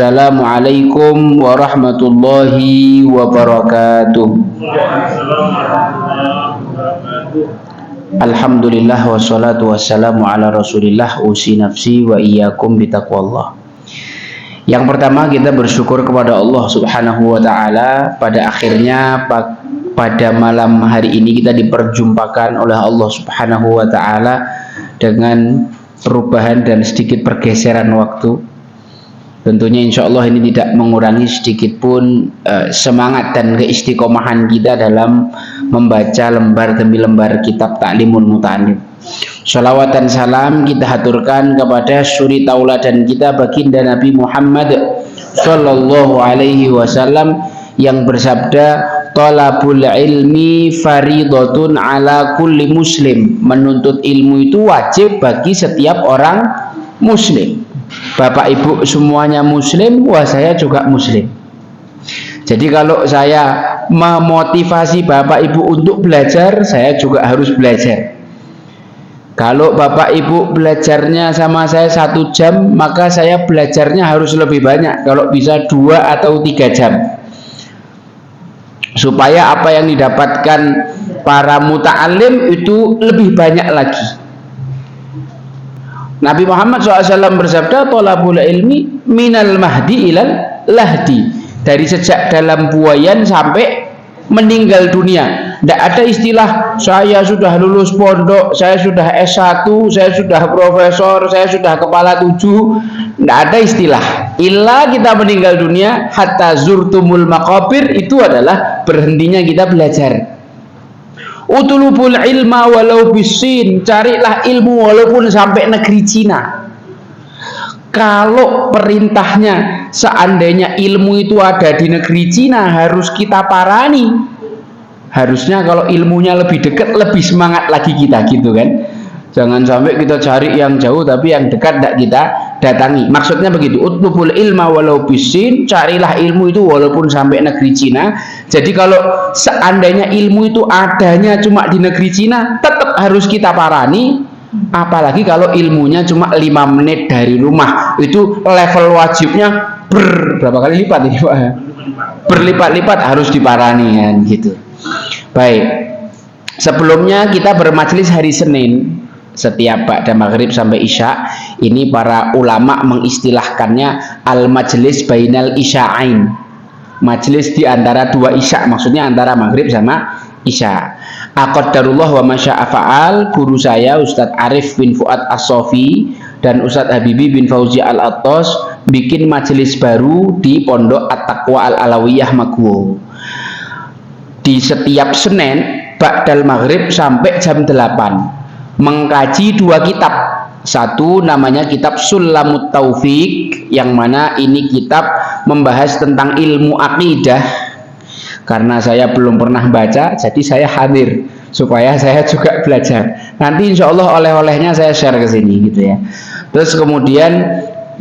Assalamualaikum warahmatullahi wabarakatuh. Alhamdulillah wassalatu wassalamu ala rasulillah, usi nafsi wa iyyakum bitaqwallah. Yang pertama, kita bersyukur kepada Allah subhanahu wa ta'ala. Pada akhirnya pada malam hari ini kita diperjumpakan oleh Allah subhanahu wa ta'ala dengan perubahan dan sedikit pergeseran waktu. Tentunya insya Allah ini tidak mengurangi sedikit pun semangat dan keistiqomahan kita dalam membaca lembar demi lembar kitab Ta'limul Muta'allim. Shalawat dan salam kita haturkan kepada suri tauladan kita baginda Nabi Muhammad Sallallahu Alaihi Wasallam yang bersabda, "Talabul ilmi faridatun ala kulli muslim." Menuntut ilmu itu wajib bagi setiap orang muslim. Bapak ibu semuanya muslim, wah saya juga muslim. Jadi kalau saya memotivasi bapak ibu untuk belajar, saya juga harus belajar. Kalau bapak ibu belajarnya sama saya 1 jam, maka saya belajarnya harus lebih banyak. Kalau bisa 2 atau 3 jam. Supaya apa yang didapatkan para muta'alim itu lebih banyak lagi. Nabi Muhammad SAW bersabda, "Thalabul ilmi minal mahdi ilal lahdi." Dari sejak dalam buayan sampai meninggal dunia. Tidak ada istilah saya sudah lulus pondok, saya sudah S1, saya sudah profesor, saya sudah kepala 7. Tidak ada istilah. Illa kita meninggal dunia, hatta zurtumul maqabir, itu adalah berhentinya kita belajar. Utulubul ilma walau bisin, carilah ilmu walaupun sampai negeri Cina. Kalau perintahnya seandainya ilmu itu ada di negeri Cina, harus kita parani. Harusnya kalau ilmunya lebih dekat, lebih semangat lagi kita, gitu kan. Jangan sampai kita cari yang jauh tapi yang dekat tidak kita datangi. Maksudnya begitu, utlubul ilma walau bisin, carilah ilmu itu walaupun sampai negeri Cina. Jadi kalau seandainya ilmu itu adanya cuma di negeri Cina, tetap harus kita parani. Apalagi kalau ilmunya cuma 5 menit dari rumah, itu level wajibnya berapa kali lipat ini Pak? Berlipat-lipat harus diparani kan, gitu. Baik, sebelumnya kita bermajelis hari Senin setiap ba'da maghrib sampai isya. Ini para ulama mengistilahkannya al-majlis bainal isya'ain, majelis di antara 2 isya, maksudnya antara maghrib sama isya. Aqaddarullah wa masya'a fa'al. Guru saya Ustadz Arif bin Fuad As-Sofi dan Ustadz Habibi bin Fauzi Al-Attos bikin majelis baru di Pondok At-Taqwa Al-Alawiyah Maguwo. Di setiap Senin ba'dal maghrib sampai jam 8 mengkaji 2 kitab. Satu namanya kitab Sulamut Taufik, yang mana ini kitab membahas tentang ilmu akidah. Karena saya belum pernah baca, jadi saya hadir supaya saya juga belajar. Nanti insya Allah oleh-olehnya saya share ke sini, gitu ya. Terus kemudian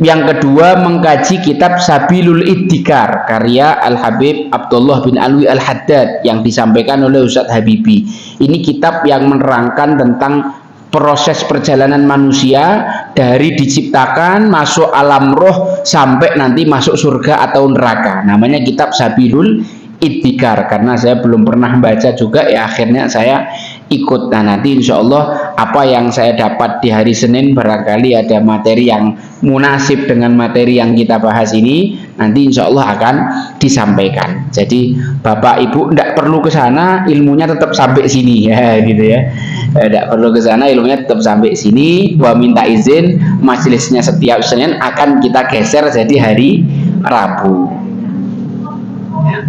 yang kedua mengkaji kitab Sabilul Iddikar karya Al-Habib Abdullah bin Alwi Al-Haddad yang disampaikan oleh Ustadz Habibi. Ini kitab yang menerangkan tentang proses perjalanan manusia dari diciptakan, masuk alam roh, sampai nanti masuk surga atau neraka. Namanya kitab Sabilul Iddikar. Karena saya belum pernah baca juga, ya akhirnya saya ikut. Nah nanti insya Allah apa yang saya dapat di hari Senin, barangkali ada materi yang munasib dengan materi yang kita bahas ini, nanti insya Allah akan disampaikan. Jadi bapak ibu tidak perlu ke sana, ilmunya tetap sampai sini ya, gitu ya. Tidak perlu ke sana, ilmunya tetap sampai sini. Gua minta izin majelisnya setiap Senin akan kita geser jadi hari Rabu.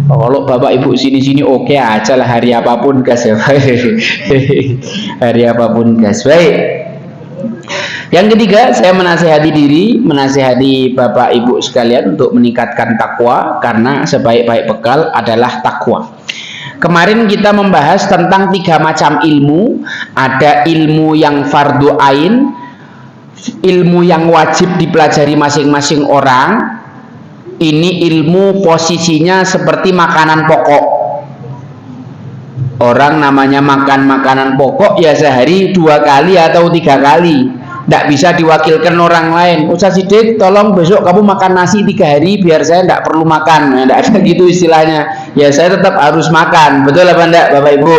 Kalau bapak ibu sini-sini oke aja lah, hari apapun gas ya. Hari apapun gas. Baik. Yang ketiga, saya menasihati diri, menasihati bapak ibu sekalian untuk meningkatkan takwa, karena sebaik-baik bekal adalah takwa. Kemarin kita membahas tentang 3 macam ilmu. Ada ilmu yang fardu ain, ilmu yang wajib dipelajari masing-masing orang. Ini ilmu posisinya seperti makanan pokok. Orang namanya makan makanan pokok ya sehari 2 kali atau 3 kali. Tidak bisa diwakilkan orang lain. Ustaz Sidik, tolong besok kamu makan nasi 3 hari biar saya tidak perlu makan. Tidak ada gitu istilahnya. Ya saya tetap harus makan. Betul apa enggak Bapak Ibu?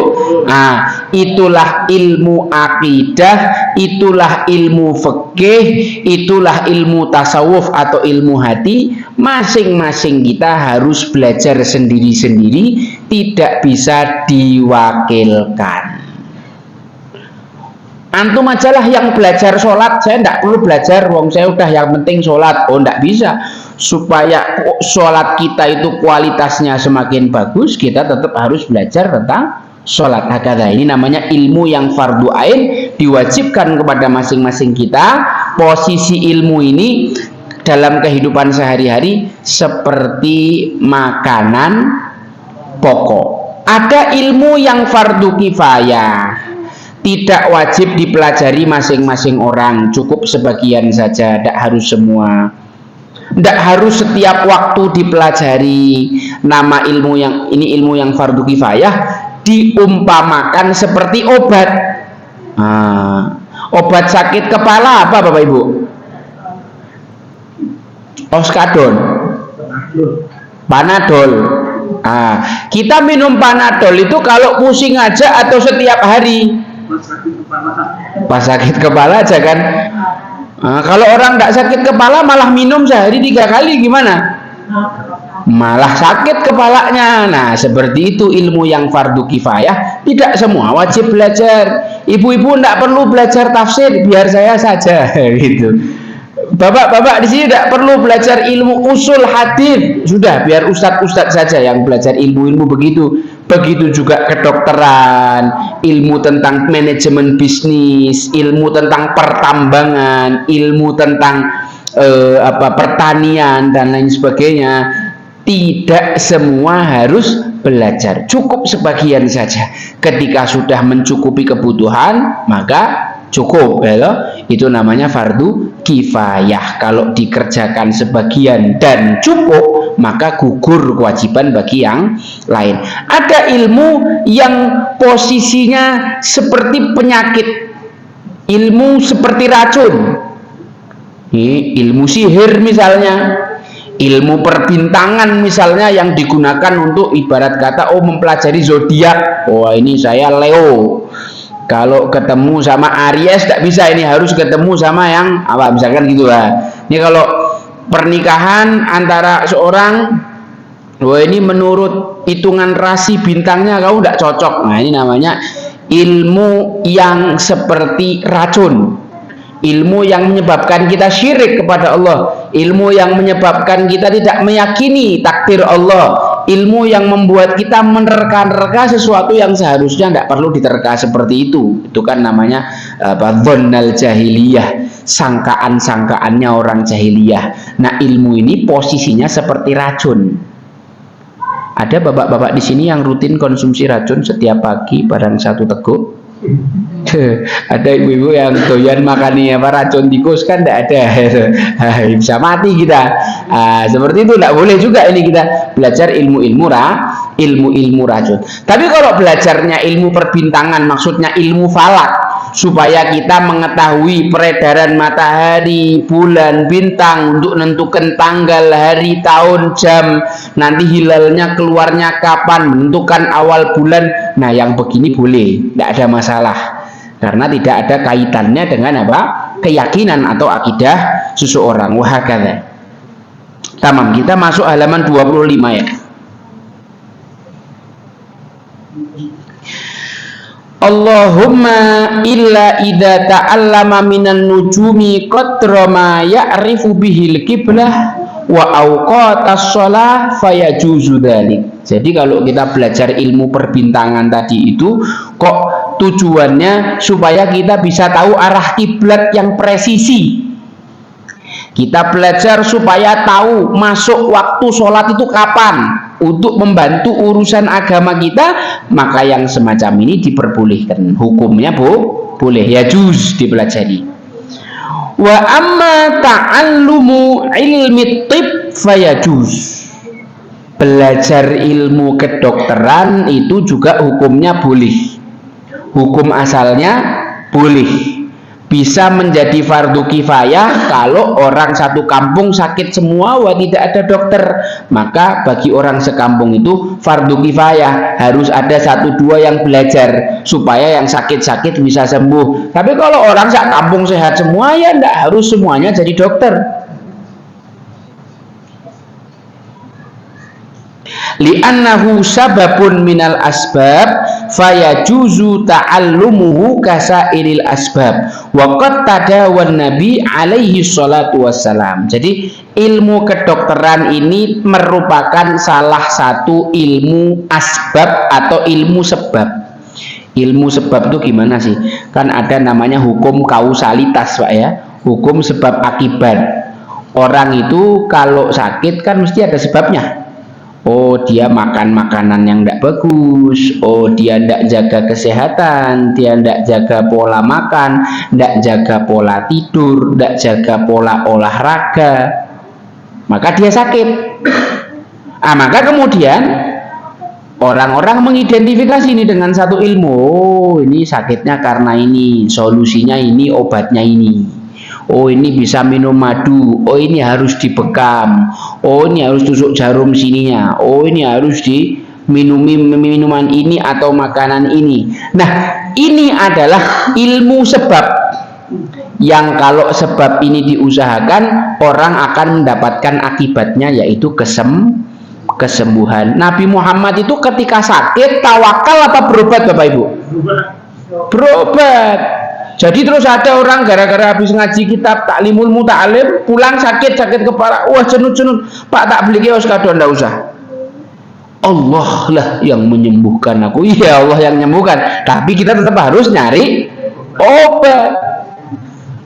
Nah, itulah ilmu akidah, itulah ilmu fikih, itulah ilmu tasawuf atau ilmu hati. Masing-masing kita harus belajar sendiri-sendiri, tidak bisa diwakilkan. Antum ajalah yang belajar sholat, saya tidak perlu belajar, wong saya udah yang penting sholat. Oh, tidak bisa. Supaya sholat kita itu kualitasnya semakin bagus, kita tetap harus belajar tentang sholat. Hakadha, ini namanya ilmu yang fardu ain, diwajibkan kepada masing-masing kita. Posisi ilmu ini dalam kehidupan sehari-hari seperti makanan pokok. Ada ilmu yang fardu kifayah, tidak wajib dipelajari masing-masing orang, cukup sebagian saja, tidak harus semua. Tidak harus setiap waktu dipelajari. Nama ilmu yang ini ilmu yang fardu kifayah diumpamakan seperti obat. Obat sakit kepala apa Bapak Ibu? Oskadon, Panadol. Kita minum Panadol itu kalau pusing aja atau setiap hari? Pas sakit kepala aja kan. Kalau orang tidak sakit kepala malah minum sehari 3 kali gimana? Malah sakit kepalanya. Nah seperti itu ilmu yang fardu kifayah, tidak semua wajib belajar. Ibu-ibu tidak perlu belajar tafsir, biar saya saja gitu. Bapak-bapak di sini tidak perlu belajar ilmu usul hadis, sudah biar ustadz-ustadz saja yang belajar ilmu-ilmu begitu. Begitu juga kedokteran, ilmu tentang manajemen bisnis, ilmu tentang pertambangan, ilmu tentang pertanian dan lain sebagainya. Tidak semua harus belajar, cukup sebagian saja. Ketika sudah mencukupi kebutuhan, maka cukup, ya. Itu namanya fardu kifayah. Kalau dikerjakan sebagian dan cukup, maka gugur kewajiban bagi yang lain. Ada ilmu yang posisinya seperti penyakit, ilmu seperti racun. Ini ilmu sihir misalnya, ilmu perbintangan misalnya yang digunakan untuk ibarat kata mempelajari zodiak. Ini saya Leo. Kalau ketemu sama Aries tidak bisa, ini harus ketemu sama yang apa misalkan gitu lah. Ini kalau pernikahan antara seorang, ini menurut hitungan rasi bintangnya kamu tidak cocok. Nah ini namanya ilmu yang seperti racun, ilmu yang menyebabkan kita syirik kepada Allah, ilmu yang menyebabkan kita tidak meyakini takdir Allah, ilmu yang membuat kita menerka-nerka sesuatu yang seharusnya tidak perlu diterka seperti itu. Itu kan namanya dhonnal jahiliyah, sangkaan-sangkaannya orang jahiliyah. Nah ilmu ini posisinya seperti racun. Ada bapak-bapak di sini yang rutin konsumsi racun setiap pagi barang 1 teguk? Ada ibu-ibu yang doyan makani racun tikus kan tidak ada. Bisa mati kita. Seperti itu tidak boleh juga ini kita belajar ilmu-ilmu racun. Tapi kalau belajarnya ilmu perbintangan, maksudnya ilmu falak, supaya kita mengetahui peredaran matahari, bulan, bintang untuk menentukan tanggal, hari, tahun, jam, nanti hilalnya keluarnya kapan, menentukan awal bulan. Nah yang begini boleh, tidak ada masalah, karena tidak ada kaitannya dengan keyakinan atau akidah seseorang. Wahakadha. Tamam, kita masuk halaman 25 ya. Allahumma illa idza ta'allama minan nujumi qadra ma ya'rifu bihil qiblah wa awqatas shalah fayajuzu dzalik. Jadi kalau kita belajar ilmu perbintangan tadi itu kok tujuannya supaya kita bisa tahu arah kiblat yang presisi. Kita belajar supaya tahu masuk waktu sholat itu kapan, untuk membantu urusan agama kita, maka yang semacam ini diperbolehkan. Hukumnya boleh, ya juz dipelajari. Wa amma ta'allumu ilmi tib fayajuz. Belajar ilmu kedokteran itu juga hukumnya boleh. Hukum asalnya boleh. bisa menjadi fardu kifayah kalau orang satu kampung sakit semua tidak ada dokter, maka bagi orang sekampung itu fardu kifayah, harus ada 1-2 yang belajar supaya yang sakit-sakit bisa sembuh. Tapi kalau orang sak kampung sehat semua, ya tidak harus semuanya jadi dokter. Li'annahu sababun minal asbab fayajuzu ta'allumuhu kasairil asbab wa qad tadawan nabi alaihi salatu wassalam. Jadi ilmu kedokteran ini merupakan salah satu ilmu asbab atau ilmu sebab. Ilmu sebab itu gimana sih? Kan ada namanya hukum kausalitas, Pak ya. Hukum sebab akibat. Orang itu kalau sakit kan mesti ada sebabnya. Oh, dia makan makanan yang tidak bagus. Oh, dia tidak jaga kesehatan. Dia tidak jaga pola makan, tidak jaga pola tidur, tidak jaga pola olahraga. Maka dia sakit. Maka kemudian orang-orang mengidentifikasi ini dengan satu ilmu. Oh, ini sakitnya karena ini, solusinya ini, obatnya ini. Oh, ini bisa minum madu. Oh, ini harus dibekam. Oh, ini harus tusuk jarum sininya. Oh, ini harus diminumi minuman ini atau makanan ini. Nah, ini adalah ilmu sebab yang kalau sebab ini diusahakan, orang akan mendapatkan akibatnya, yaitu kesembuhan. Nabi Muhammad itu ketika sakit tawakal apa berobat, Bapak Ibu? Berobat. Jadi terus ada orang gara-gara habis ngaji kitab Ta'limul Muta'alim pulang sakit kepala, wah cenut-cenut, Pak tak beli kios kado, ndak usah. Allah lah yang menyembuhkan aku. Iya, Allah yang menyembuhkan, tapi kita tetap harus nyari obat.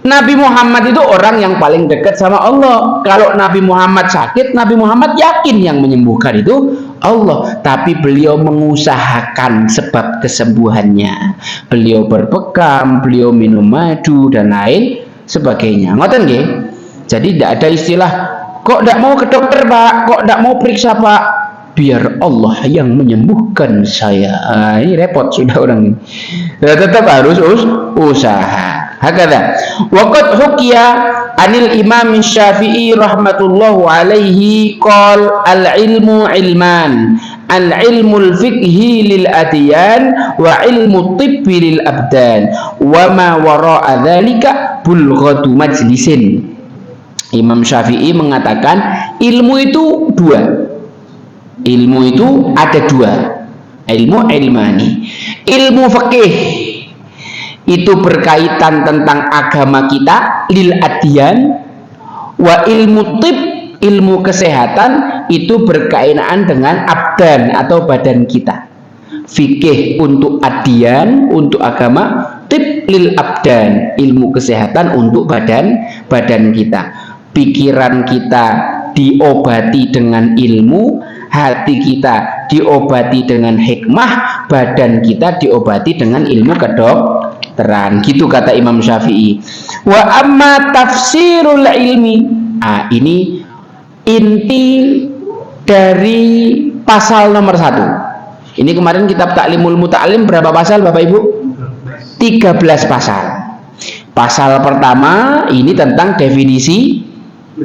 Nabi Muhammad itu orang yang paling dekat sama Allah. Kalau Nabi Muhammad sakit, Nabi Muhammad yakin yang menyembuhkan itu Allah. Tapi beliau mengusahakan sebab kesembuhannya. Beliau berbekam, beliau minum madu dan lain sebagainya. Ngoten nggih? Jadi tidak ada istilah kok tidak mau ke dokter, Pak, kok tidak mau periksa, Pak, biar Allah yang menyembuhkan saya. Ini repot sudah orang ini. Tetap harus usaha. Hakadha. Waqad hukiya anil Imam Syafi'i rahmatullahu alaihi qol al-ilmu ilman, al-ilmul fiqhi lil adyan wa ilmu tibbi lil abdan wa ma wara'a dzalika bulghatu majlisin. Imam Syafi'i mengatakan ilmu itu dua. Ilmu itu ada dua. Ilmu ilmani. Ilmu fikih itu berkaitan tentang agama kita, lil adyan, wa ilmu tib, ilmu kesehatan itu berkaitan dengan abdan atau badan kita. Fikih untuk adyan, untuk agama, tib lil abdan, ilmu kesehatan untuk badan kita. Pikiran kita diobati dengan ilmu, hati kita diobati dengan hikmah, badan kita diobati dengan ilmu kedokteran. Gitu kata Imam Syafi'i. Wa amma tafsirul ilmi, ini inti dari pasal nomor 1. Ini kemarin kitab Ta'limul Muta'alim berapa pasal, Bapak Ibu? 13 pasal. Pasal pertama ini tentang definisi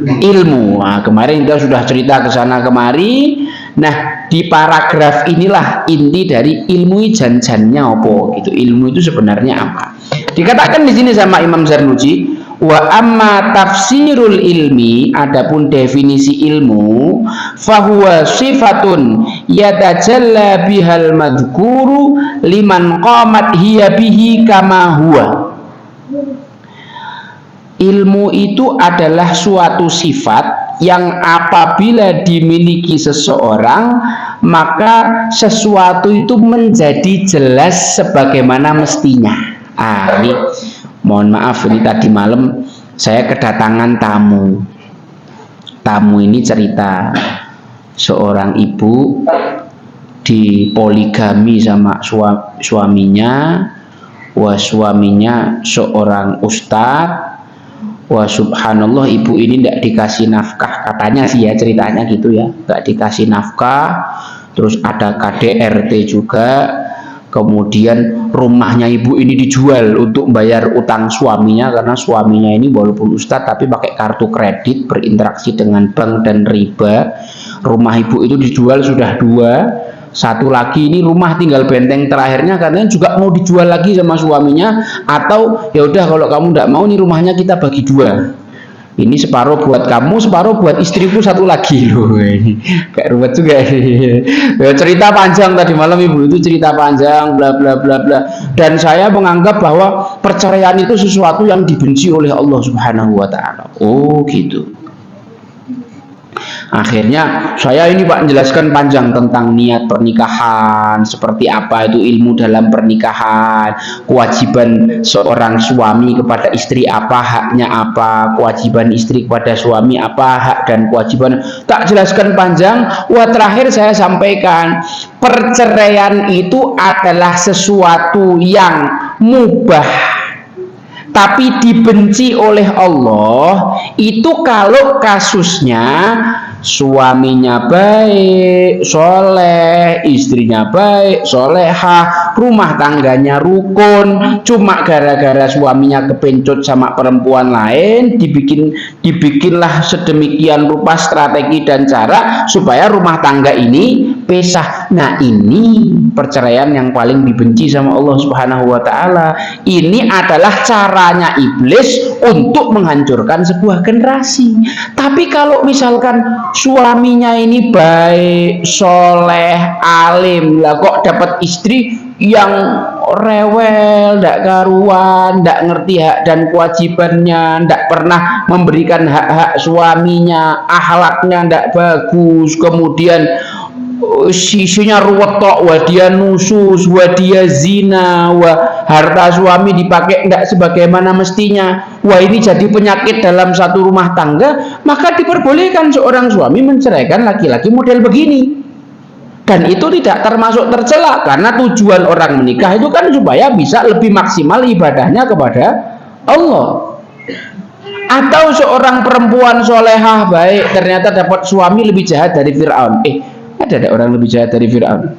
ilmu. Kemarin kita sudah cerita ke sana kemari. Nah, di paragraf inilah inti dari ilmu janjannya apa gitu. Ilmu itu sebenarnya apa? Dikatakan di sini sama Imam Zarnuji, wa amma tafsirul ilmi, adapun definisi ilmu, fahuwa sifatun yatajalla bihal madhkuru liman qamat hiya bihi kama huwa. Ilmu itu adalah suatu sifat yang apabila dimiliki seseorang, maka sesuatu itu menjadi jelas sebagaimana mestinya. Ini mohon maaf, ini tadi malam saya kedatangan tamu. Tamu ini cerita seorang ibu dipoligami sama suaminya. Wah, suaminya seorang ustadz. Wah, subhanallah, ibu ini tidak dikasih nafkah, katanya sih ya, ceritanya gitu ya, nggak dikasih nafkah. Terus ada KDRT juga, Kemudian rumahnya ibu ini dijual untuk bayar utang suaminya, karena suaminya ini walaupun ustadz tapi pakai kartu kredit, berinteraksi dengan bank dan riba. Rumah ibu itu dijual sudah 2, satu lagi ini rumah tinggal benteng terakhirnya katanya juga mau dijual lagi sama suaminya, atau ya udah kalau kamu tidak mau nih rumahnya kita bagi 2. Ini separuh buat kamu, separuh buat istriku satu lagi loh. Ini kayak ruwet juga ini. Cerita panjang tadi malam ibu itu cerita panjang bla bla bla bla. Dan saya menganggap bahwa perceraian itu sesuatu yang dibenci oleh Allah Subhanahu wa taala. Oh, gitu. Akhirnya saya ini Pak menjelaskan panjang tentang niat pernikahan, seperti apa itu ilmu dalam pernikahan, kewajiban seorang suami kepada istri apa, haknya apa, kewajiban istri kepada suami apa, hak dan kewajiban. Tak jelaskan panjang. Wah, terakhir saya sampaikan, perceraian itu adalah sesuatu yang mubah tapi dibenci oleh Allah itu kalau kasusnya suaminya baik, soleh, istrinya baik, solehah, rumah tangganya rukun. Cuma gara-gara suaminya kepencut sama perempuan lain, dibikinlah sedemikian rupa strategi dan cara supaya rumah tangga ini pisah. Nah, ini perceraian yang paling dibenci sama Allah Subhanahu wa taala. Ini adalah caranya iblis untuk menghancurkan sebuah generasi. Tapi kalau misalkan suaminya ini baik, soleh, alim, lah kok dapat istri yang rewel, ndak karuan, ndak ngerti hak dan kewajibannya, ndak pernah memberikan hak-hak suaminya, akhlaknya ndak bagus, kemudian sisinya ruwet tok, wah dia nusus, wah dia zina, wah harta suami dipakai tidak sebagaimana mestinya, wah ini jadi penyakit dalam satu rumah tangga, maka diperbolehkan seorang suami menceraikan laki-laki model begini. Dan itu tidak termasuk tercela, karena tujuan orang menikah itu kan supaya bisa lebih maksimal ibadahnya kepada Allah. Atau seorang perempuan solehah baik ternyata dapat suami lebih jahat dari Fir'aun. Ada orang lebih jahat dari Fir'aun?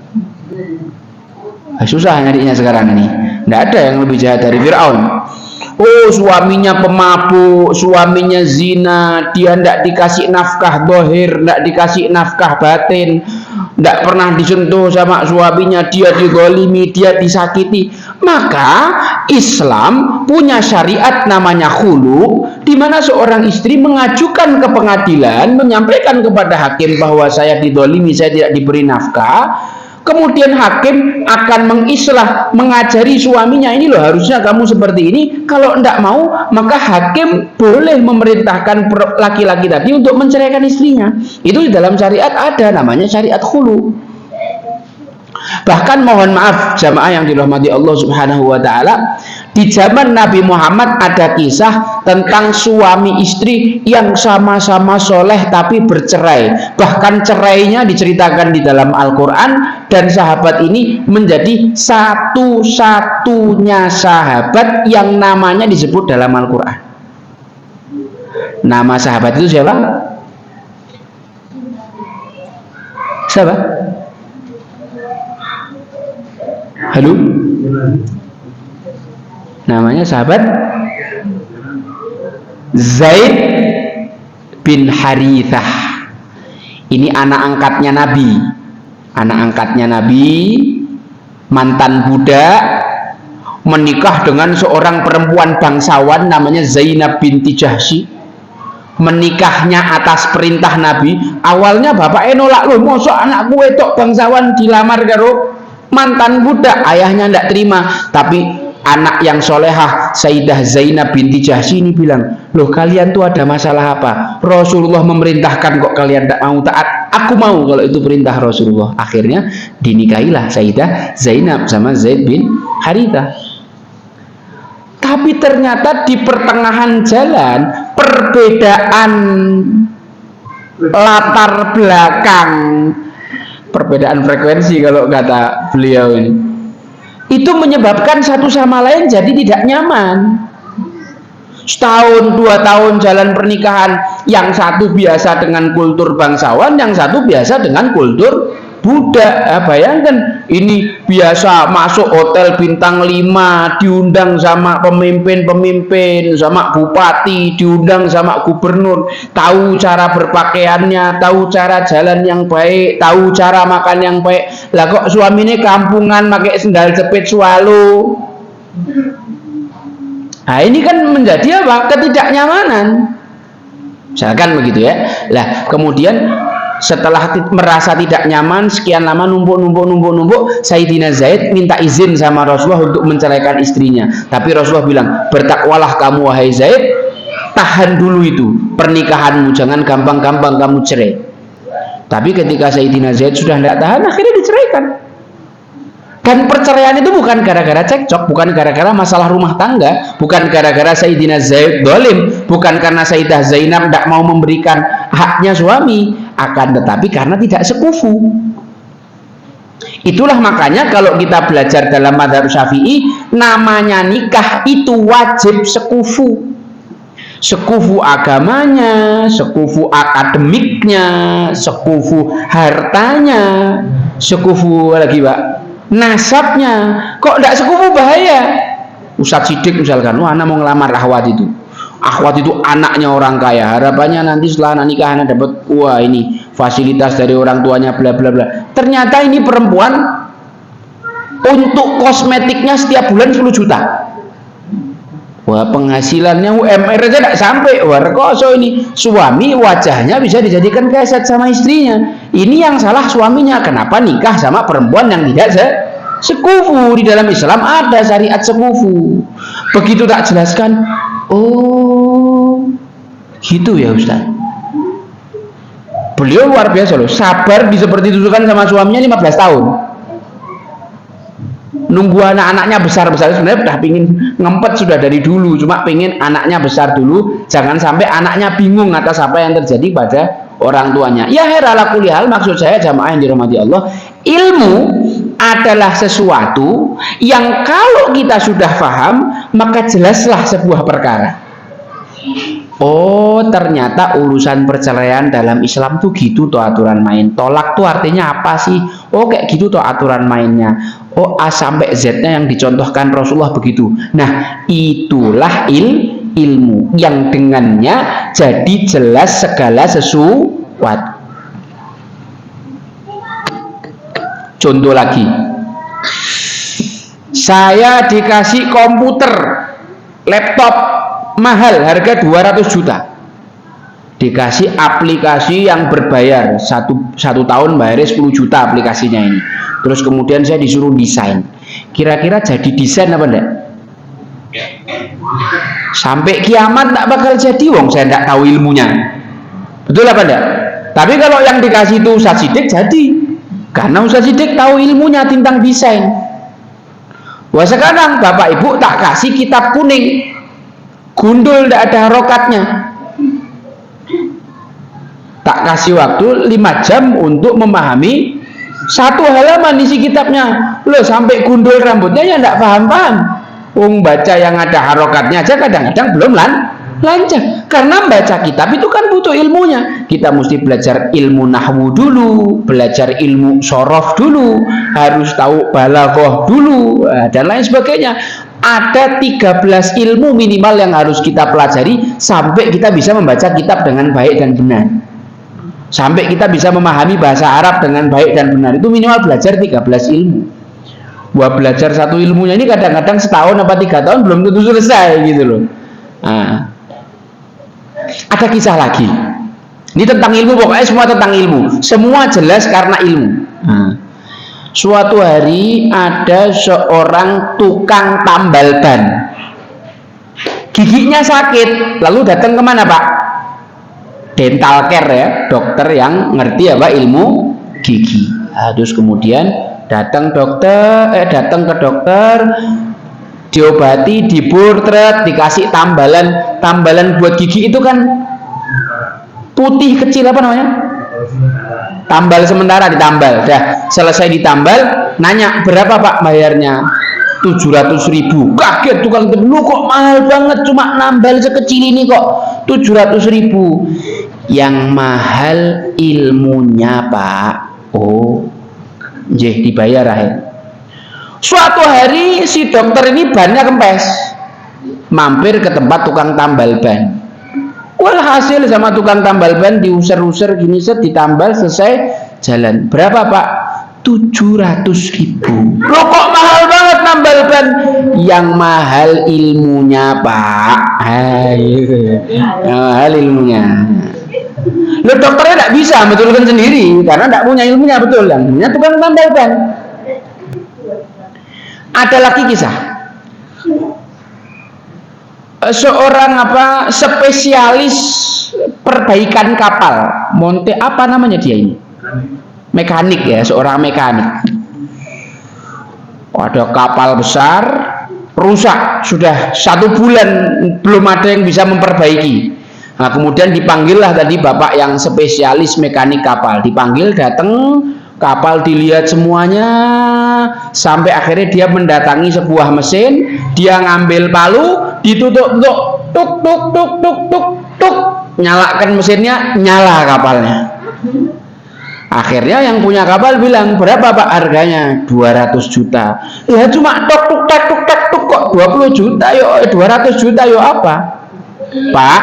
Susah nyarinya sekarang ini. Tidak ada yang lebih jahat dari Fir'aun. Oh, suaminya pemabuk, suaminya zina, dia tidak dikasih nafkah dohir, tidak dikasih nafkah batin, tidak pernah disentuh sama suaminya, dia digolimi, dia disakiti. Maka Islam punya syariat namanya khulu, di mana seorang istri mengajukan ke pengadilan, menyampaikan kepada hakim bahwa saya didolimi, saya tidak diberi nafkah. Kemudian hakim akan mengislah, mengajari suaminya, ini loh harusnya kamu seperti ini. Kalau tidak mau, maka hakim boleh memerintahkan laki-laki tadi untuk menceraikan istrinya. Itu di dalam syariat ada, namanya syariat khulu. Bahkan mohon maaf jamaah yang dirahmati Allah Subhanahu wa taala, di zaman Nabi Muhammad ada kisah tentang suami istri yang sama-sama soleh tapi bercerai. Bahkan cerainya diceritakan di dalam Al-Quran, dan sahabat ini menjadi satu-satunya sahabat yang namanya disebut dalam Al-Quran. Nama sahabat itu siapa? Siapa? Halo? Namanya sahabat Zaid bin Harithah. Ini anak angkatnya Nabi. Anak angkatnya Nabi, mantan budak, menikah dengan seorang perempuan bangsawan namanya Zainab binti Jahsy. Menikahnya atas perintah Nabi. Awalnya bapaknya nolak, loh mosok anakku wedok bangsawan dilamar karo mantan budak, ayahnya tidak terima. Tapi anak yang solehah Sayyidah Zainab binti Jahsy ini bilang, loh kalian tuh ada masalah apa? Rasulullah memerintahkan kok kalian tidak mau taat. Aku mau kalau itu perintah Rasulullah. Akhirnya dinikahilah Sayyidah Zainab sama Zaid bin Harithah. Tapi ternyata di pertengahan jalan, perbedaan latar belakang, perbedaan frekuensi kalau kata beliau ini, itu menyebabkan satu sama lain jadi tidak nyaman. Setahun, 2 tahun jalan pernikahan, yang satu biasa dengan kultur bangsawan, yang satu biasa dengan kultur budak. Bayangkan ini biasa masuk hotel bintang 5, diundang sama pemimpin-pemimpin, sama bupati, diundang sama gubernur, tahu cara berpakaiannya, tahu cara jalan yang baik, tahu cara makan yang baik. Lah kok suaminya kampungan pakai sendal jepit swalo. Nah ini kan menjadi apa? Ketidaknyamanan. Misalkan begitu ya. Lah kemudian setelah merasa tidak nyaman, sekian lama numpuk, Sayyidina Zaid minta izin sama Rasulullah untuk menceraikan istrinya. Tapi Rasulullah bilang, bertakwalah kamu wahai Zaid, tahan dulu itu pernikahanmu, jangan gampang-gampang kamu cerai. Tapi ketika Sayyidina Zaid sudah tidak tahan, akhirnya diceraikan. Dan perceraian itu bukan gara-gara cekcok, bukan gara-gara masalah rumah tangga, bukan gara-gara Sayyidina Zaid dolim, bukan karena Sayyidah Zainab tidak mau memberikan haknya suami, akan tetapi karena tidak sekufu. Itulah makanya kalau kita belajar dalam mazhab Syafi'i, namanya nikah itu wajib sekufu. Sekufu agamanya, sekufu akademiknya, sekufu hartanya, sekufu lagi Pak, nasabnya. Kok tidak sekufu bahaya. Ustadz Sidik misalkan, wah anak mau ngelamar Ahwat itu. Ahwat itu anaknya orang kaya, harapannya nanti setelah anak nikah anak dapat wah ini fasilitas dari orang tuanya bla bla bla. Ternyata ini perempuan untuk kosmetiknya setiap bulan 10 juta. Wah penghasilannya UMR aja tidak sampai. Wah rekoso ini. Suami wajahnya bisa dijadikan keset sama istrinya. Ini yang salah suaminya. Kenapa nikah sama perempuan yang tidak sekufu? Di dalam Islam ada syariat sekufu. Begitu tak jelaskan, oh gitu ya Ustaz. Beliau luar biasa loh, sabar di seperti itu kan sama suaminya 15 tahun. Nunggu anak-anaknya besar-besar, sebenarnya udah pingin ngempet sudah dari dulu, cuma pingin anaknya besar dulu, jangan sampai anaknya bingung atas apa yang terjadi pada orang tuanya. Ya heralah kulihal, maksud saya jamaah yang dirahmati Allah, ilmu adalah sesuatu yang kalau kita sudah paham, maka jelaslah sebuah perkara. Oh ternyata urusan perceraian dalam Islam tuh gitu tuh aturan main. Tolak tuh artinya apa sih? Oh kayak gitu tuh aturan mainnya. Oh A sampai Z-nya yang dicontohkan Rasulullah begitu. Nah itulah ilmu yang dengannya jadi jelas segala sesuatu. Contoh lagi, saya dikasih komputer, laptop mahal harga 200 juta, dikasih aplikasi yang berbayar satu tahun bayarnya 10 juta aplikasinya ini. Terus kemudian saya disuruh desain, kira-kira jadi desain apa enggak? Sampai kiamat tak bakal jadi, wong saya enggak tahu ilmunya, betul apa enggak? Tapi kalau yang dikasih itu Ustaz Sidik jadi, karena Ustaz Sidik tahu ilmunya tentang desain. Wah sekarang Bapak Ibu tak kasih kitab kuning, gundul tidak ada harokatnya, tak kasih waktu 5 jam untuk memahami satu halaman isi kitabnya. Loh sampai gundul rambutnya ya tidak paham-paham. Baca yang ada harokatnya aja kadang-kadang belum lancar. Karena baca kitab itu kan butuh ilmunya. Kita mesti belajar ilmu nahwu dulu, belajar ilmu sorof dulu, harus tahu balaghah dulu, dan lain sebagainya. Ada 13 ilmu minimal yang harus kita pelajari sampai kita bisa membaca kitab dengan baik dan benar, sampai kita bisa memahami bahasa Arab dengan baik dan benar. Itu minimal belajar 13 ilmu. Wah belajar satu ilmunya ini kadang-kadang setahun apa 3 tahun belum tentu selesai gitu loh. Nah, ada kisah lagi. Ini tentang ilmu, pokoknya semua tentang ilmu. Semua jelas karena ilmu. Nah, suatu hari ada seorang tukang tambal ban, giginya sakit, lalu datang kemana Pak? Dental care ya, dokter yang ngerti apa ilmu gigi. Nah, terus kemudian datang ke dokter, diobati, diburtret, dikasih tambalan buat gigi itu kan putih kecil apa namanya? Tambal sementara, ditambal. Dah selesai ditambal, nanya berapa Pak bayarnya? 700.000. Kaget tukang itu, lu kok mahal banget, cuma nambal sekecil ini kok 700.000. Yang mahal ilmunya Pak. Oh Nggih, dibayar akhir. Suatu hari si dokter ini bannya kempes, mampir ke tempat tukang tambal ban. Walhasil sama tukang tambal ban diusir-usir gini, set ditambal, selesai jalan. Berapa Pak? 700.000. Loh kok mahal banget tambal ban? Yang mahal ilmunya Pak. Mahal ilmunya. Loh dokternya tidak bisa betulkan sendiri karena tidak punya ilmunya, betul. Yang punya tukang tambal ban. Ada lagi kisah. Seorang spesialis perbaikan kapal, monte apa namanya dia ini? Mekanik ya, seorang mekanik. Ada kapal besar rusak, sudah 1 bulan belum ada yang bisa memperbaiki. Nah, kemudian dipanggillah tadi bapak yang spesialis mekanik kapal, dipanggil, datang, kapal dilihat semuanya, sampai akhirnya dia mendatangi sebuah mesin, dia ngambil palu, ditutup, tuk tuk tuk tuk tuk tuk, nyalakan mesinnya, nyala kapalnya. Akhirnya yang punya kapal bilang, berapa Pak harganya? 200 juta. Ya cuma tuk tuk tuk tuk tuk tuk kok 20 juta yo, 200 juta yo apa? Pak,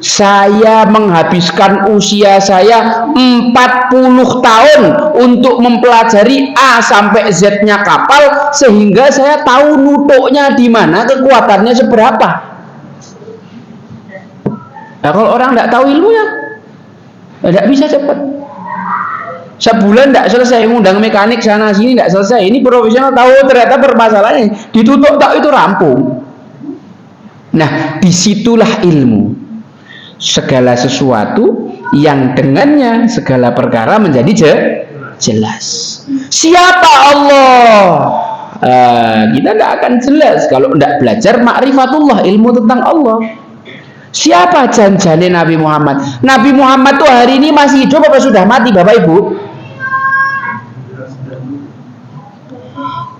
saya menghabiskan usia saya 40 tahun untuk mempelajari A sampai Z-nya kapal, sehingga saya tahu nutuknya di mana, kekuatannya seberapa. Nah, kalau orang tidak tahu ilmunya, tidak bisa cepat. Sebulan tidak selesai, ngundang mekanik sana sini tidak selesai. Ini profesional tahu ternyata permasalahannya, ditutup tak itu rampung. Nah, disitulah ilmu. Segala sesuatu yang dengannya segala perkara menjadi jelas. Siapa Allah? Kita tidak akan jelas kalau tidak belajar ma'rifatullah, ilmu tentang Allah. Siapa janjane Nabi Muhammad? Nabi Muhammad tuh hari ini masih hidup apa sudah mati, Bapak Ibu?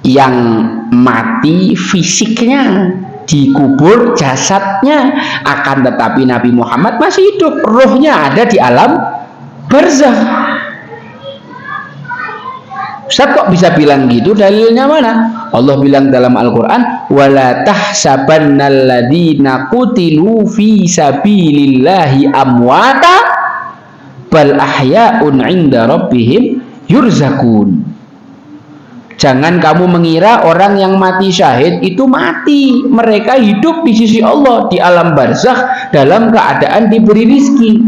Yang mati fisiknya, dikubur jasadnya, akan tetapi Nabi Muhammad masih hidup, rohnya ada di alam barzakh. Ustaz kok bisa bilang gitu? Dalilnya mana? Allah bilang dalam Al-Quran, wala tahsabannal ladzina qutilu fi sabilillahi amwata bal ahya'un 'inda rabbihim yurzakun. Jangan kamu mengira orang yang mati syahid itu mati. Mereka hidup di sisi Allah di alam barzakh dalam keadaan diberi rizki.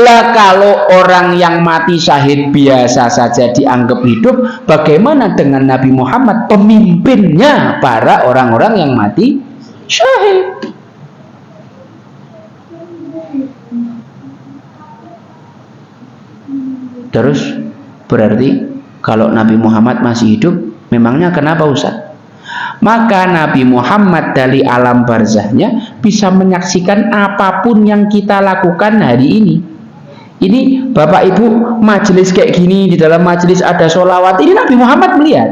Lah kalau orang yang mati syahid biasa saja dianggap hidup, bagaimana dengan Nabi Muhammad, pemimpinnya para orang-orang yang mati syahid? Terus berarti kalau Nabi Muhammad masih hidup, memangnya kenapa Ustaz? Maka Nabi Muhammad dari alam barzakhnya bisa menyaksikan apapun yang kita lakukan hari ini. Ini Bapak Ibu majelis kayak gini, di dalam majelis ada sholawat, ini Nabi Muhammad melihat.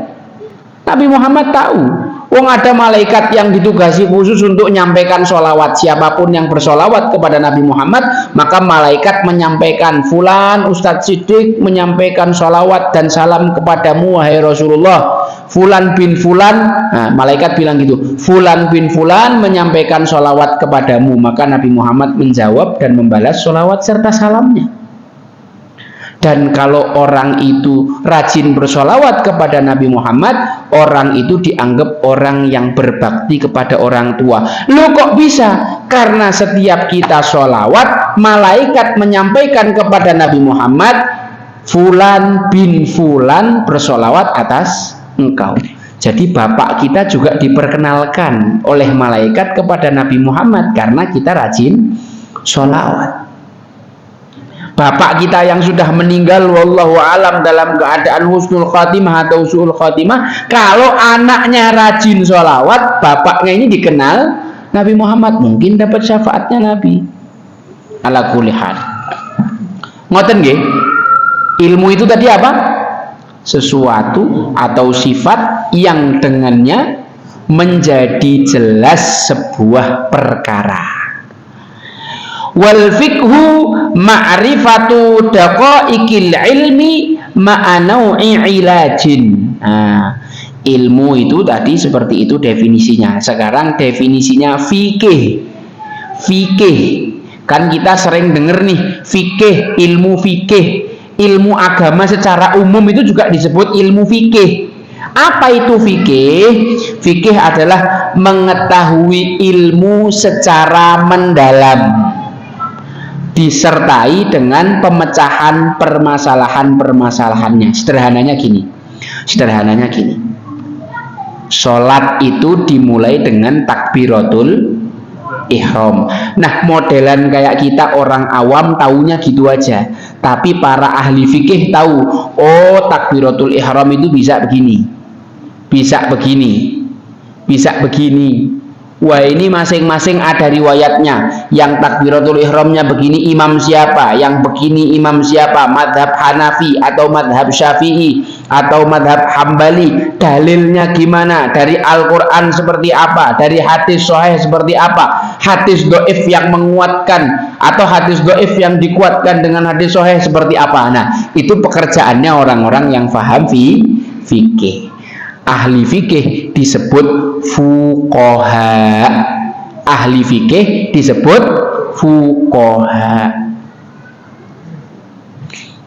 Nabi Muhammad tahu. Wong ada malaikat yang ditugasi khusus untuk menyampaikan sholawat. Siapapun yang bersolawat kepada Nabi Muhammad, maka malaikat menyampaikan, Fulan Ustadz Siddiq menyampaikan sholawat dan salam kepadamu wahai Rasulullah. Fulan bin Fulan, nah, malaikat bilang gitu, Fulan bin Fulan menyampaikan sholawat kepadamu. Maka Nabi Muhammad menjawab dan membalas sholawat serta salamnya. Dan kalau orang itu rajin bersolawat kepada Nabi Muhammad, orang itu dianggap orang yang berbakti kepada orang tua. Loh kok bisa? Karena setiap kita solawat, malaikat menyampaikan kepada Nabi Muhammad, Fulan bin Fulan bersolawat atas engkau. Jadi bapak kita juga diperkenalkan oleh malaikat kepada Nabi Muhammad karena kita rajin solawat. Bapak kita yang sudah meninggal wallahu alam dalam keadaan husnul khatimah atau su'ul khatimah, kalau anaknya rajin sholawat, bapaknya ini dikenal Nabi Muhammad, mungkin dapat syafaatnya Nabi. Ala kulli hal. Ngoten nggih? Ilmu itu tadi apa? Sesuatu atau sifat yang dengannya menjadi jelas sebuah perkara. Wal fiqhu ma'rifatu daqaiqil ilmi ma'anau'i ilajin. Nah, ilmu itu tadi seperti itu definisinya. Sekarang definisinya fikih. Fikih kan kita sering dengar nih, fikih, ilmu fikih, ilmu agama secara umum itu juga disebut ilmu fikih. Apa itu fikih? Fikih adalah mengetahui ilmu secara mendalam, disertai dengan pemecahan permasalahan-permasalahannya. Sederhananya gini. Sholat itu dimulai dengan takbiratul ihram. Nah, modelan kayak kita orang awam taunya gitu aja. Tapi para ahli fikih tahu, oh takbiratul ihram itu bisa begini, bisa begini, bisa begini. Wah, ini masing-masing ada riwayatnya. Yang takbiratul ihramnya begini imam siapa, yang begini imam siapa, madhab Hanafi atau madhab Syafi'i atau madhab Hambali, dalilnya gimana, dari Al-Quran seperti apa, dari hadis sahih seperti apa, hadis do'if yang menguatkan atau hadis do'if yang dikuatkan dengan hadis sahih seperti apa. Nah, itu pekerjaannya orang-orang yang paham fikih. Ahli fikih disebut fuqaha. Ahli fikih disebut fuqaha.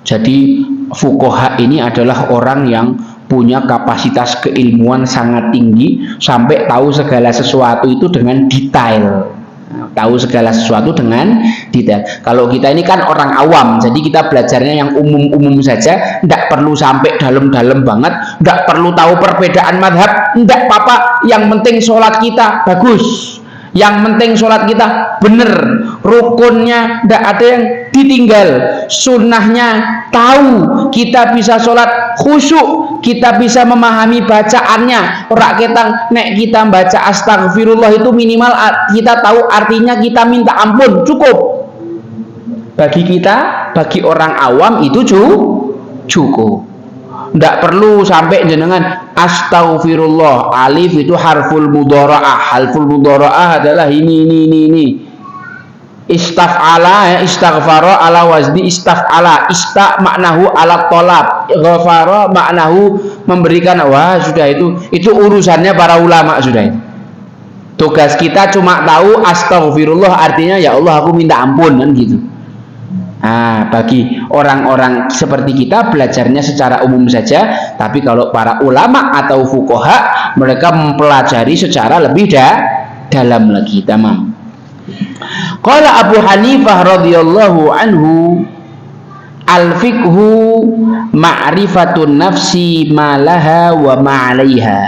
Jadi fuqaha ini adalah orang yang punya kapasitas keilmuan sangat tinggi sampai tahu segala sesuatu itu dengan detail. Tahu segala sesuatu dengan detail. Kalau kita ini kan orang awam, jadi kita belajarnya yang umum-umum saja, tidak perlu sampai dalam-dalam banget, tidak perlu tahu perbedaan madhab, tidak apa-apa. Yang penting sholat kita bagus, yang penting sholat kita benar, rukunnya tidak ada yang ditinggal, sunnahnya tahu, kita bisa sholat khusyuk, kita bisa memahami bacaannya. Ora ketang nek kita baca astagfirullah itu minimal kita tahu artinya, kita minta ampun, cukup. Bagi kita, bagi orang awam itu cukup. Tidak perlu sampai jenengan astagfirullah, alif itu harful mudhara'ah. Harful mudhara'ah adalah ini. Istaf'ala, istaghfara ala wazni istaf'ala. Ista maknahu ala tolab, ghafara maknahu memberikan. Wah, sudah itu urusannya para ulama sudah itu. Tugas kita cuma tahu astagfirullah artinya ya Allah aku minta ampun, kan gitu. Nah, bagi orang-orang seperti kita belajarnya secara umum saja, tapi kalau para ulama atau fuqaha mereka mempelajari secara lebih dalam lagi. Tamam. Qala Abu Hanifah radhiyallahu anhu, al-fiqhu ma'rifatun nafsi ma laha wa ma 'alaiha.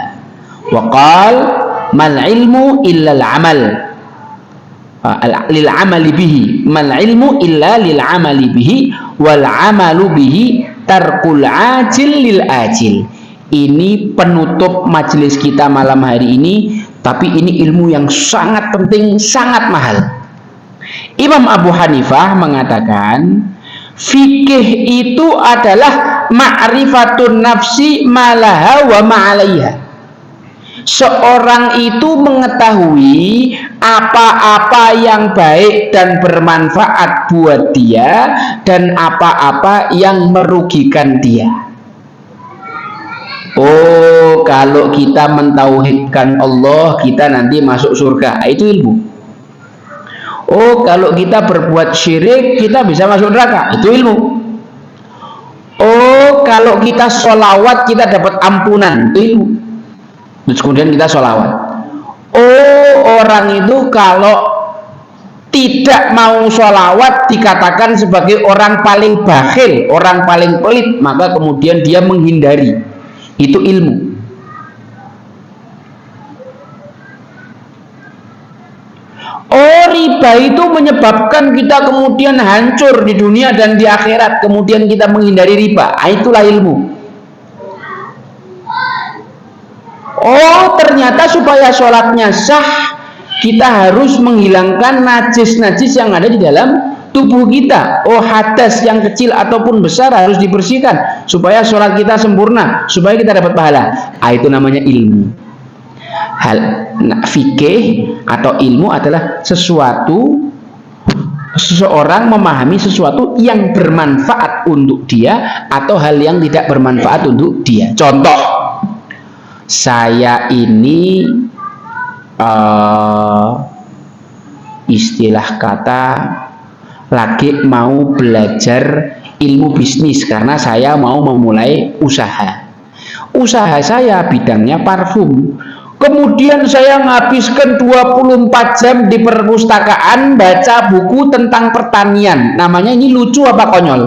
Wa qala mal ilmu illa al-amal lil amali bihi, mal ilmu illa lil amali bihi wal amalu bihi tarkul ajil lil ajil. Ini penutup majelis kita malam hari ini, tapi ini ilmu yang sangat penting, sangat mahal. Imam Abu Hanifah mengatakan fikih itu adalah ma'rifatun nafsi malaha wa ma'alaiha. Seorang itu mengetahui apa-apa yang baik dan bermanfaat buat dia dan apa-apa yang merugikan dia. Oh, kalau kita mentauhidkan Allah, kita nanti masuk surga. Itu ilmu. Oh, kalau kita berbuat syirik, kita bisa masuk neraka. Itu ilmu. Oh, kalau kita sholawat, kita dapat ampunan. Itu ilmu. Terus kemudian kita sholawat. Oh, orang itu kalau tidak mau sholawat dikatakan sebagai orang paling bakhil, orang paling pelit, maka kemudian dia menghindari. Itu ilmu. Oh, riba itu menyebabkan kita kemudian hancur di dunia dan di akhirat, kemudian kita menghindari riba. Itulah ilmu. Oh, ternyata supaya sholatnya sah, kita harus menghilangkan najis-najis yang ada di dalam tubuh kita. Oh, hadas yang kecil ataupun besar harus dibersihkan supaya sholat kita sempurna, supaya kita dapat pahala. Itu namanya ilmu. Fikih atau ilmu adalah sesuatu seseorang memahami sesuatu yang bermanfaat untuk dia atau hal yang tidak bermanfaat untuk dia. Contoh, saya ini istilah kata lagi mau belajar ilmu bisnis karena saya mau memulai usaha. Usaha saya bidangnya parfum. Kemudian saya menghabiskan 24 jam di perpustakaan baca buku tentang pertanian. Namanya ini lucu apa konyol?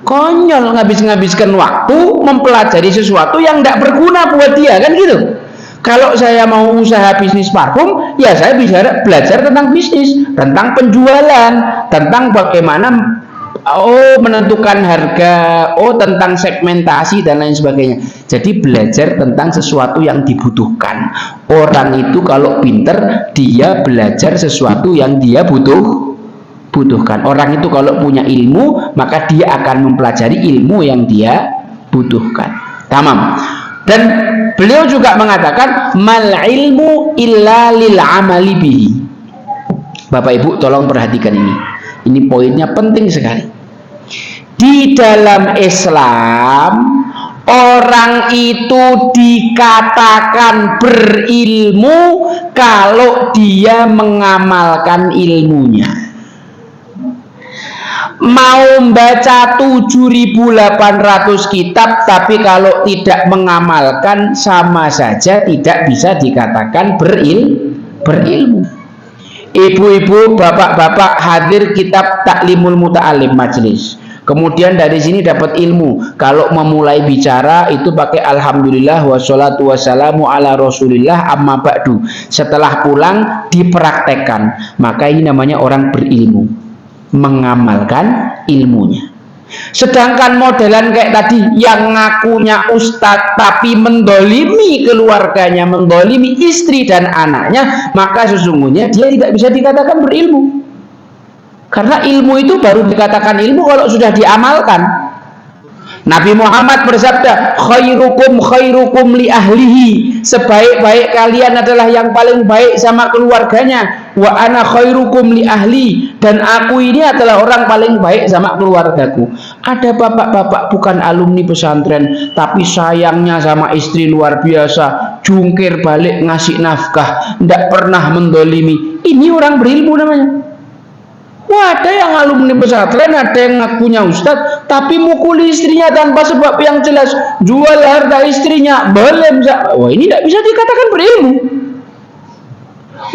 Konyol, ngabiskan waktu mempelajari sesuatu yang tidak berguna buat dia, kan gitu. Kalau saya mau usaha bisnis parfum, ya saya bisa belajar tentang bisnis, tentang penjualan, tentang bagaimana menentukan harga, tentang segmentasi dan lain sebagainya. Jadi belajar tentang sesuatu yang dibutuhkan. Orang itu kalau pinter, dia belajar sesuatu yang dia butuhkan. Orang itu kalau punya ilmu, maka dia akan mempelajari ilmu yang dia butuhkan. Tamam. Dan beliau juga mengatakan mal ilmu illa lil amali bihi. Bapak Ibu tolong perhatikan ini. Ini poinnya penting sekali. Di dalam Islam, orang itu dikatakan berilmu kalau dia mengamalkan ilmunya. Mau membaca 7.800 kitab tapi kalau tidak mengamalkan sama saja tidak bisa dikatakan berilmu. Ibu-ibu, bapak-bapak hadir kitab Taklimul Muta'alim majelis. Kemudian dari sini dapat ilmu. Kalau memulai bicara itu pakai alhamdulillah wassalatu wassalamu ala rasulillah amma ba'du. Setelah pulang dipraktekkan. Maka ini namanya orang berilmu, mengamalkan ilmunya. Sedangkan modelan kayak tadi yang ngakunya ustadz tapi mendolimi keluarganya, mendolimi istri dan anaknya, maka sesungguhnya dia tidak bisa dikatakan berilmu. Karena ilmu itu baru dikatakan ilmu kalau sudah diamalkan. Nabi Muhammad bersabda, khairukum li ahlihi. Sebaik-baik kalian adalah yang paling baik sama keluarganya. Wa ana khairukum li ahli. Dan aku ini adalah orang paling baik sama keluargaku. Ada bapak-bapak bukan alumni pesantren, tapi sayangnya sama istri luar biasa, jungkir balik ngasih nafkah, tidak pernah mendolimi. Ini orang berilmu namanya. Wah, ada yang alumni pesantren, ada yang ngakunya ustadz, tapi mukul istrinya tanpa sebab yang jelas, jual harta istrinya, boleh. Wah, ini tidak bisa dikatakan berilmu.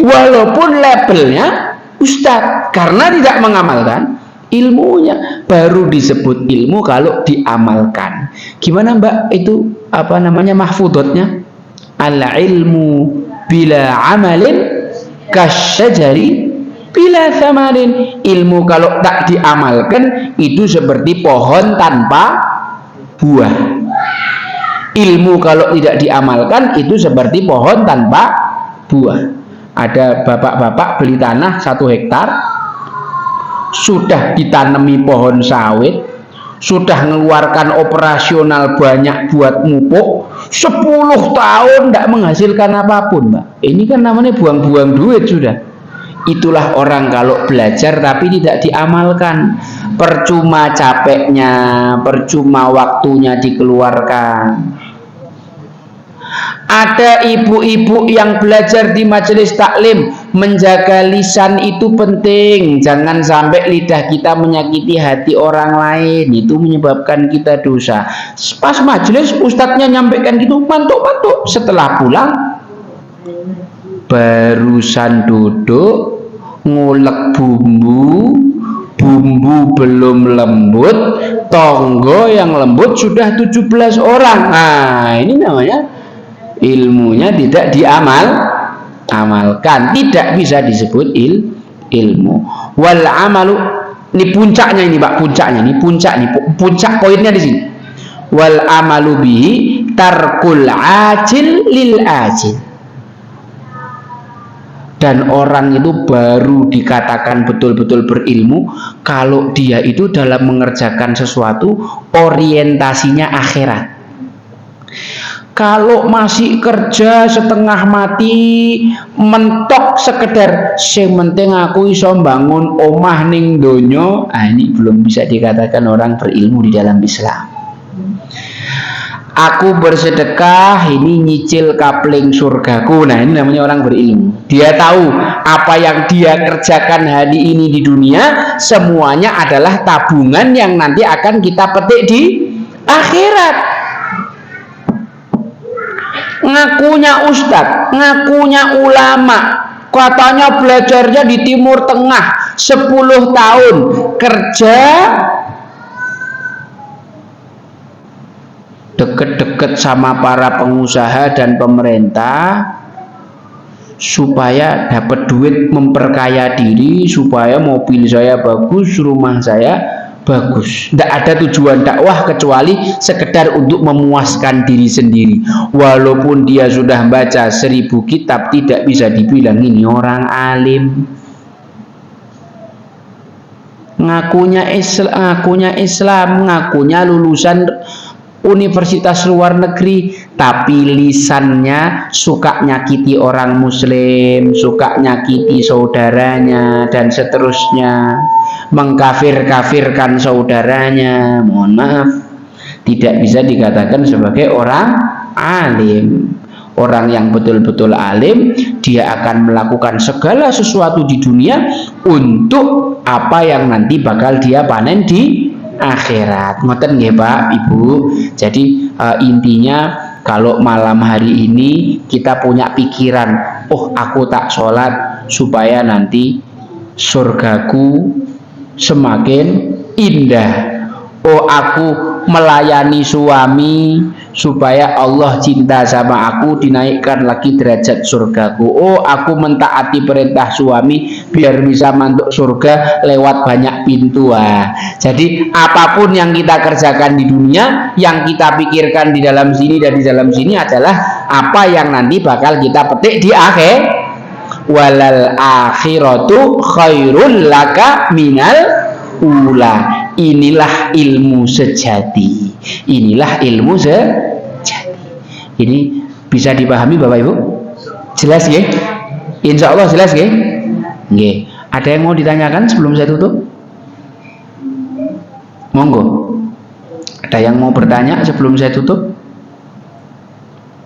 Walaupun labelnya ustadz, karena tidak mengamalkan ilmunya. Baru disebut ilmu kalau diamalkan. Gimana Mbak itu apa namanya mahfudotnya? Al ilmu bila amalin kasyajari bila samarin. Ilmu kalau tak diamalkan itu seperti pohon tanpa buah. Ilmu kalau tidak diamalkan itu seperti pohon tanpa buah. Ada bapak-bapak beli tanah 1 hektar, sudah ditanami pohon sawit, sudah mengeluarkan operasional banyak buat mupuk, 10 tahun tidak menghasilkan apapun, Mbak. Ini kan namanya buang-buang duit sudah. Itulah orang kalau belajar tapi tidak diamalkan, percuma capeknya, percuma waktunya dikeluarkan. Ada ibu-ibu yang belajar di majelis taklim, menjaga lisan itu penting. Jangan sampai lidah kita menyakiti hati orang lain, itu menyebabkan kita dosa. Pas majelis ustadznya nyampaikan gitu, mantuk-mantuk. Setelah pulang barusan duduk ngulek bumbu belum lembut, tonggo yang lembut sudah 17 orang. Nah, ini namanya ilmunya tidak diamalkan, tidak bisa disebut ilmu. Wal amalu, ini puncaknya ini Pak, puncak poinnya di sini. Wal amalu bihi tarkul ajil lil ajil. Dan orang itu baru dikatakan betul-betul berilmu kalau dia itu dalam mengerjakan sesuatu orientasinya akhirat. Kalau masih kerja setengah mati, mentok sekedar sing penting aku iso bangun omah ning donya, ini belum bisa dikatakan orang berilmu di dalam Islam. Aku bersedekah, ini nyicil kapling surgaku. Nah, ini namanya orang berilmu. Dia tahu apa yang dia kerjakan hari ini di dunia semuanya adalah tabungan yang nanti akan kita petik di akhirat. Ngakunya ustadz, ngakunya ulama, katanya belajarnya di Timur Tengah 10 tahun, kerja deket-deket sama para pengusaha dan pemerintah supaya dapat duit, memperkaya diri, supaya mobil saya bagus, rumah saya bagus. Tidak ada tujuan dakwah kecuali sekedar untuk memuaskan diri sendiri. Walaupun dia sudah baca 1000 kitab, tidak bisa dibilang ini orang alim. Ngakunya Islam, ngakunya lulusan universitas luar negeri, tapi lisannya suka nyakiti orang muslim, suka nyakiti saudaranya, dan seterusnya, mengkafir-kafirkan saudaranya. Mohon maaf, tidak bisa dikatakan sebagai orang alim. Orang yang betul-betul alim, dia akan melakukan segala sesuatu di dunia untuk apa yang nanti bakal dia panen di akhirat. Ngoten nggih Pak, Ibu. Jadi intinya kalau malam hari ini kita punya pikiran, oh aku tak sholat supaya nanti surgaku semakin indah. Oh aku melayani suami supaya Allah cinta sama aku, dinaikkan lagi derajat surgaku. Oh aku mentaati perintah suami biar bisa masuk surga lewat banyak pintu. Jadi apapun yang kita kerjakan di dunia, yang kita pikirkan di dalam sini dan di dalam sini adalah apa yang nanti bakal kita petik di akhir. Walal akhiratu khairul laka minal ula. Inilah ilmu sejati. Inilah ilmu sejati. Ini bisa dipahami Bapak Ibu? Jelas ya? Insya Allah jelas ya? Nggih. Ada yang mau ditanyakan sebelum saya tutup? Monggo. Ada yang mau bertanya sebelum saya tutup?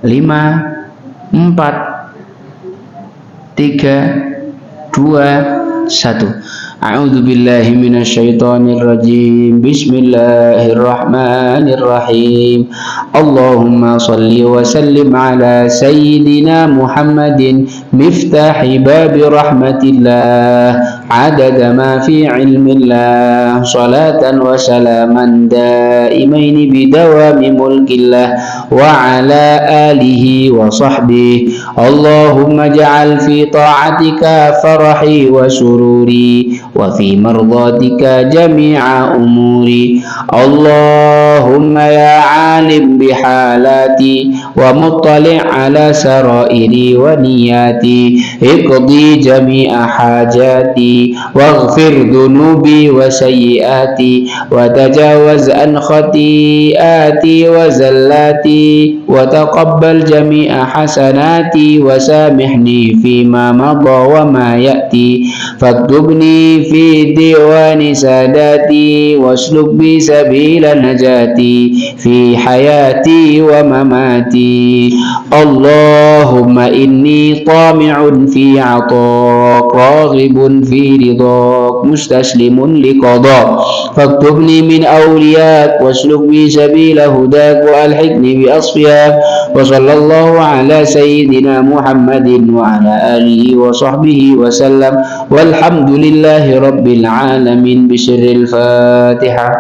5, 4, 3, 2, 1. A'udzu billahi minasyaitonir rajim. Bismillahirrahmanirrahim. Allahumma shalli wa sallim ala sayyidina Muhammadin miftahi babi rahmatillah adada ma fi ilmillah salatan wa salaman daimaini bidawami mulkillah wa ala alihi wa sahbihi. Allahumma ja'al fi ta'atika farahi wa sururi wa fi mardatika jami'a umuri. Allahumma ya alim bihalati wa muttali' ala sarairi wa niyati iqdi jami'a hajati waghfir dhunubi wa sayyiati wa tajawaz an khati'ati wa zallati wa taqabbal jami'a hasanati wa samihni fima madha wa ma ya'ti faktubni fi diwani sadati wasluk bi sabila najati fi hayati wa mamati. Allahumma inni tami'un fi 'atak raghibun fi ridak mustaslimun liqadak faktubni min awliyak wasluk bi sabila hudak wa alhiqni bi asfiyak. Wa sallallahu ala sayyidina Muhammadin wa ala alihi wa sahbihi wa sallam walhamdulillahi rabbil alamin. Bisirril Fatihah.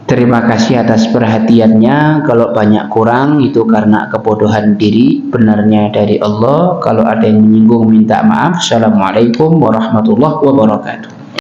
Terima kasih atas perhatiannya. Kalau banyak kurang itu karena kebodohan diri, benarnya dari Allah. Kalau ada yang menyinggung minta maaf. Assalamualaikum warahmatullahi wabarakatuh.